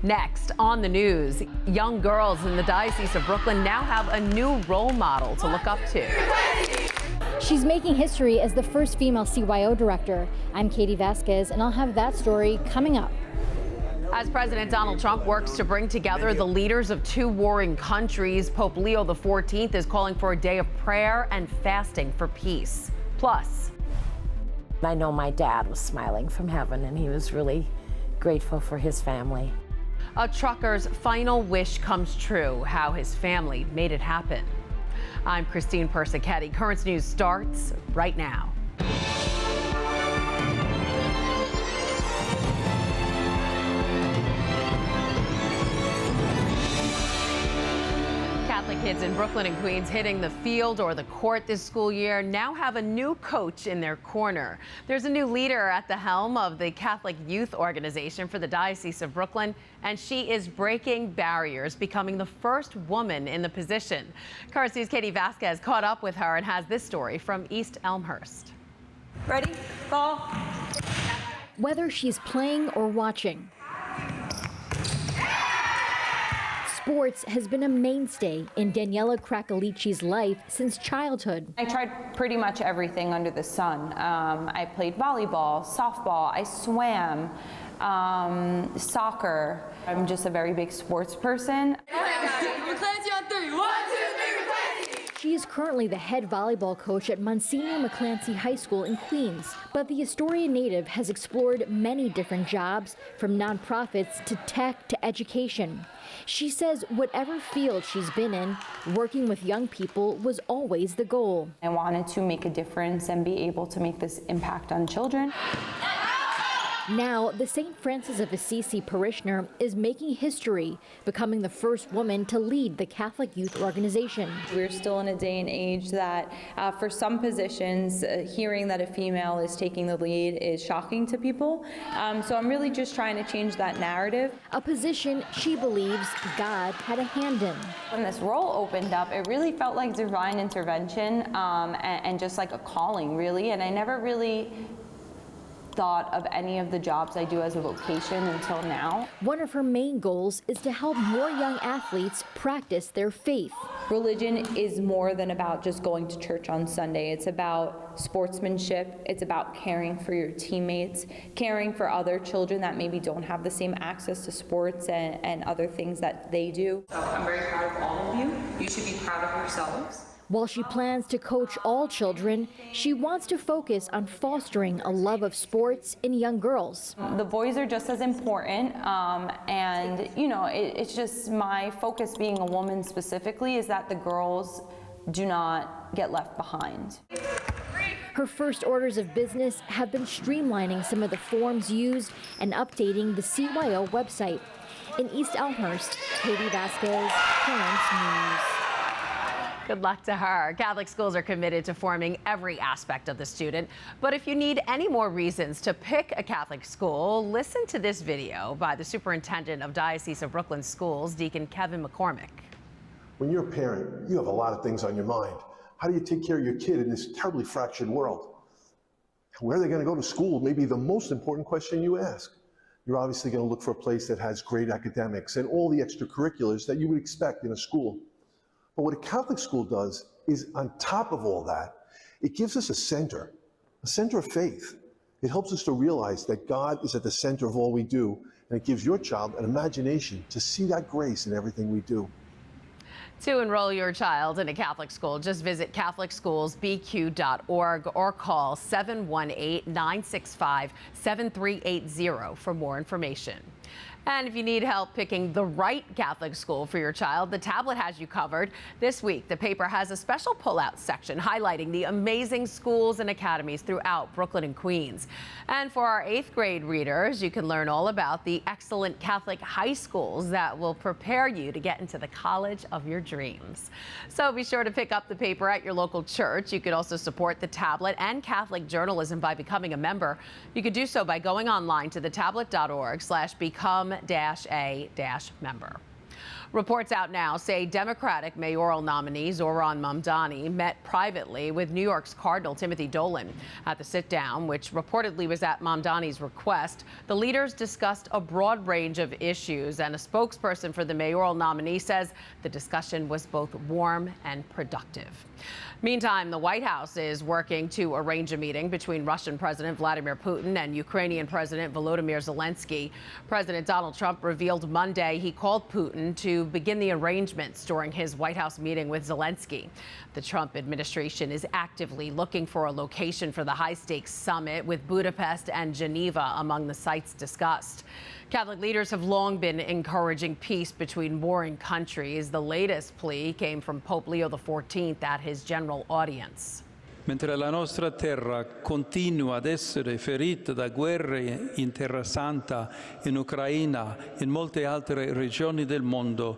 Next on the news, young girls in the Diocese of Brooklyn now have a new role model to look up to. She's making history as the first female CYO director. I'm Katie Vasquez, and I'll have that story coming up. As President Donald Trump works to bring together the leaders of two warring countries, Pope Leo XIV is calling for a day of prayer and fasting for peace. Plus, I know my dad was smiling from heaven, and he was really grateful for his family. a trucker's final wish comes true, how his family made it happen. I'm Christine Persichetti. Currents News starts right now. Catholic kids in Brooklyn and Queens hitting the field or the court this school year now have a new coach in their corner. There's a new leader at the helm of the Catholic Youth Organization for the Diocese of Brooklyn, and she is breaking barriers, becoming the first woman in the position. Currents News' Katie Vasquez caught up with her and has this story from East Elmhurst. Ready? Ball. Whether she's playing or watching, sports has been a mainstay in Daniela Krakalici's life since childhood. I tried pretty much everything under the sun. I played volleyball, softball, I swam, soccer. I'm just a very big sports person. She is currently the head volleyball coach at Monsignor McClancy High School in Queens, but the Astoria native has explored many different jobs, from nonprofits to tech to education. She says whatever field she's been in, working with young people was always the goal. I wanted to make a difference and be able to make this impact on children. Now, the St. Francis of Assisi parishioner is making history, becoming the first woman to lead the Catholic Youth Organization. We're still in a day and age that for some positions, hearing that a female is taking the lead is shocking to people. So I'm really just trying to change that narrative. A position she believes God had a hand in. When this role opened up, it really felt like divine intervention and just like a calling, really. And I never really thought of any of the jobs I do as a vocation until now. One of her main goals is to help more young athletes practice their faith. Religion is more than about just going to church on Sunday. It's about sportsmanship. It's about caring for your teammates, caring for other children that maybe don't have the same access to sports and other things that they do. So I'm very proud of all of you. You should be proud of yourselves. While she plans to coach all children, she wants to focus on fostering a love of sports in young girls. The boys are just as important, and you know, it's just my focus being a woman specifically is that the girls do not get left behind. Her first orders of business have been streamlining some of the forms used and updating the CYO website. In East Elmhurst, Katie Vasquez, Currents News. Good luck to her. Catholic schools are committed to forming every aspect of the student. But if you need any more reasons to pick a Catholic school, listen to this video by the superintendent of Diocese of Brooklyn Schools, Deacon Kevin McCormick. When you're a parent, you have a lot of things on your mind. How do you take care of your kid in this terribly fractured world? Where are they going to go to school may be the most important question you ask. You're obviously going to look for a place that has great academics and all the extracurriculars that you would expect in a school. But what a Catholic school does is, on top of all that, it gives us a center of faith. It helps us to realize that God is at the center of all we do, and it gives your child an imagination to see that grace in everything we do. To enroll your child in a Catholic school, just visit CatholicSchoolsBQ.org or call 718-965-7380 for more information. And if you need help picking the right Catholic school for your child, the tablet has you covered. This week, the paper has a special pullout section highlighting the amazing schools and academies throughout Brooklyn and Queens. And for our 8th grade readers, you can learn all about the excellent Catholic high schools that will prepare you to get into the college of your dreams. So be sure to pick up the paper at your local church. You could also support the tablet and Catholic journalism by becoming a member. You could do so by going online to thetablet.org/become-a-member. Reports out now say Democratic mayoral nominee Zohran Mamdani met privately with New York's Cardinal Timothy Dolan. At the sit-down, which reportedly was at Mamdani's request, the leaders discussed a broad range of issues, and a spokesperson for the mayoral nominee says the discussion was both warm and productive. Meantime, the White House is working to arrange a meeting between Russian President Vladimir Putin and Ukrainian President Volodymyr Zelensky. President Donald Trump revealed Monday he called Putin to begin the arrangements during his White House meeting with Zelensky. The Trump administration is actively looking for a location for the high-stakes summit, with Budapest and Geneva among the sites discussed. Catholic leaders have long been encouraging peace between warring countries. The latest plea came from Pope Leo XIV at his general audience. Mentre la nostra terra continua ad essere ferita da guerre in Terra Santa, in Ucraina e in molte altre regioni del mondo,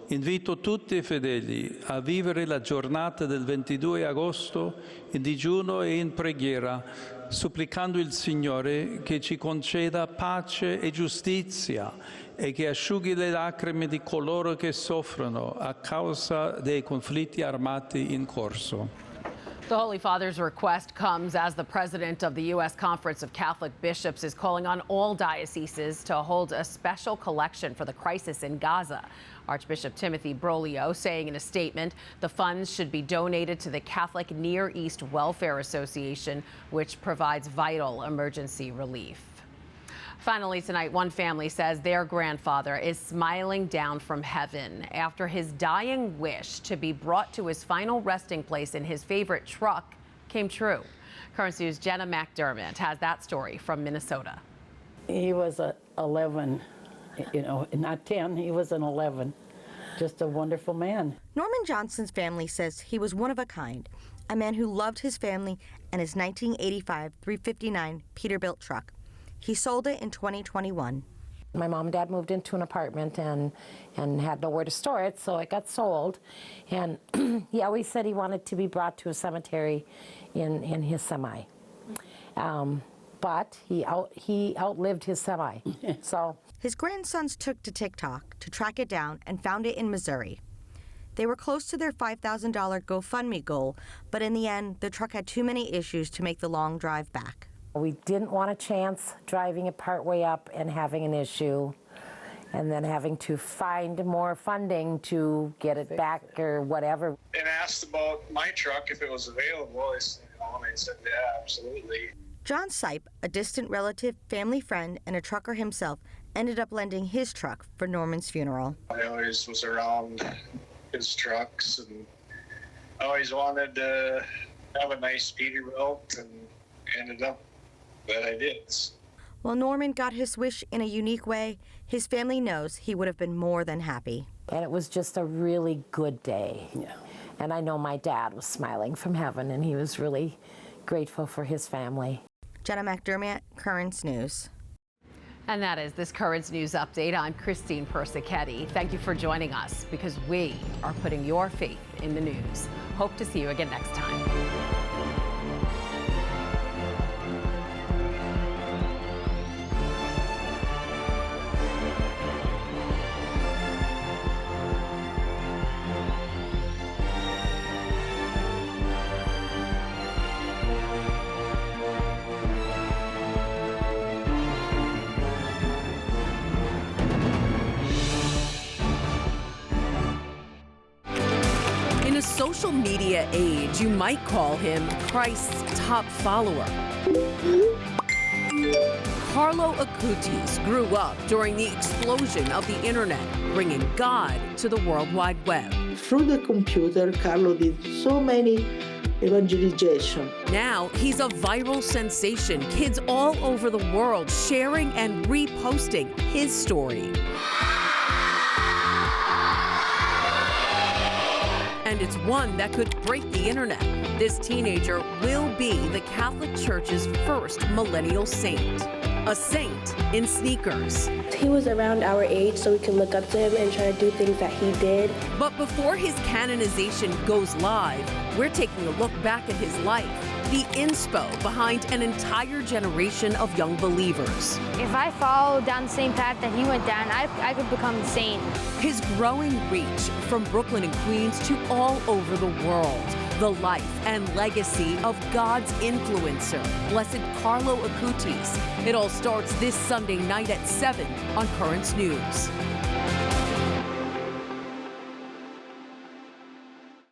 invito tutti i fedeli a vivere la giornata del 22 agosto in digiuno e in preghiera, supplicando il Signore che ci conceda pace e giustizia e che asciughi le lacrime di coloro che soffrono a causa dei conflitti armati in corso. The Holy Father's request comes as the president of the U.S. Conference of Catholic Bishops is calling on all dioceses to hold a special collection for the crisis in Gaza. Archbishop Timothy Dolan saying in a statement the funds should be donated to the Catholic Near East Welfare Association, which provides vital emergency relief. Finally tonight, one family says their grandfather is smiling down from heaven after his dying wish to be brought to his final resting place in his favorite truck came true. Currents News' Jenna McDermott has that story from Minnesota. He was 11, not 10, he was an 11. Just a wonderful man. Norman Johnson's family says he was one of a kind, a man who loved his family and his 1985 359 Peterbilt truck. He sold it in 2021. My mom and dad moved into an apartment and had nowhere to store it, so it got sold. And he always said he wanted to be brought to a cemetery in his semi. But he outlived his semi. So his grandsons took to TikTok to track it down and found it in Missouri. They were close to their $5,000 GoFundMe goal, but in the end, the truck had too many issues to make the long drive back. We didn't want a chance driving it partway up and having an issue, and then having to find more funding to get it back or whatever. And asked about my truck if it was available, and I said, yeah, absolutely. John Sipe, a distant relative, family friend, and a trucker himself, ended up lending his truck for Norman's funeral. I always was around his trucks, and I always wanted to have a nice Peterbilt, and ended up that I did. While Norman got his wish in a unique way, his family knows he would have been more than happy. And it was just a really good day. Yeah. And I know my dad was smiling from heaven, and he was really grateful for his family. Jenna McDermott, Currents News. And that is this Currents News Update. I'm Christine Persichetti. Thank you for joining us, because we are putting your faith in the news. Hope to see you again next time. Social media age, you might call him Christ's top follower. Carlo Acutis grew up during the explosion of the internet, bringing God to the World Wide Web. Through the computer, Carlo did so many evangelization. Now he's a viral sensation. Kids all over the world sharing and reposting his story. And it's one that could break the internet. This teenager will be the Catholic Church's first millennial saint. A saint in sneakers. He was around our age, so we can look up to him and try to do things that he did. But before his canonization goes live, we're taking a look back at his life the inspo behind an entire generation of young believers. If I follow down the same path that he went down, I could become the saint. His growing reach from Brooklyn and Queens to all over the world. The life and legacy of God's influencer, Blessed Carlo Acutis. It all starts this Sunday night at 7 on Currents News.